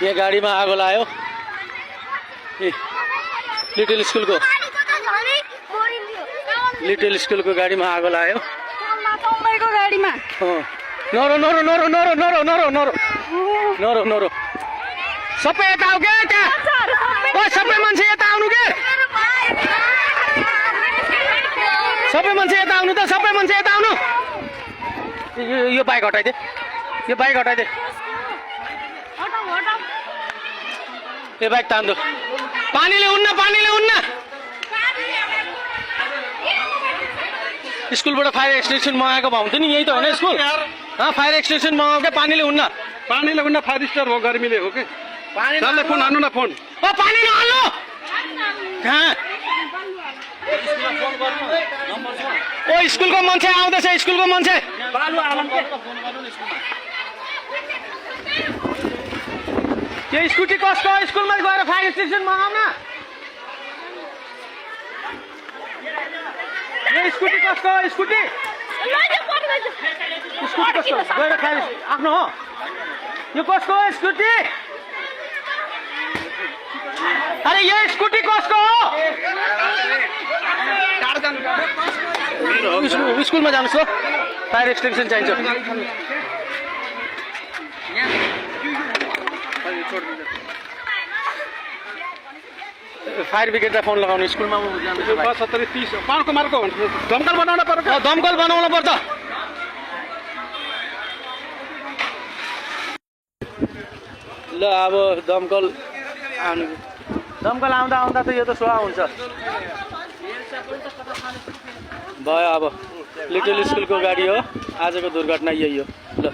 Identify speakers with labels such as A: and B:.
A: यहाँ गाडीमा आगो लाग्यो लिटल स्कुलको गाडीमा आगो लाग्यो
B: गाडीमा
A: नरो नरो नरो नरो नरो नरो नरो नरो नरो सबै यता आऊ के त्यहाँ सबै मान्छे यता आउनु के सबै मान्छे यता आउनु त सबै मान्छे यता आउनु यो बाइक हटाइदे यो बाइक हटाइदे यो बाइक तान्दो पानीले उन्न स्कुलबाट फायर एक्सटेन्सन मगाएको भए हुन्थ्यो नि यही त होइन स्कुल फायर एक्सटेन्सन मगाएको क्या पानीले उन्न
C: फायर स्टार हो गर्मीले हो कि सरले फोन हान्नु न फोन
A: पानी नहाल्नु कहाँ ओ स्कुलको मान्छे आउँदैछ स्कुलको मान्छे त्यो स्कुटी कसको स्कुलमा गएर फायर स्टेसन मगाउन यो स्कुटी कसको स्कुटी कसको गएर फायर आफ्नो हो यो कसको स्कुटी अरे यो स्कुटी कसको हो स्कुलमा जानुहोस् ल फायर एक्सटेन्सन चाहिन्छ फायर ब्रिगेडलाई फोन लगाउनु स्कुलमा
C: जान्छ 70 30 पाँचको मार्को दमकल बनाउन पर्छ
A: दमकल बनाउन पर्छ ल अब दमकल आउँदा आउँदा त यो त सुहा हुन्छ भयो अब लिटल स्कुलको गाडी हो आजको दुर्घटना यही हो ल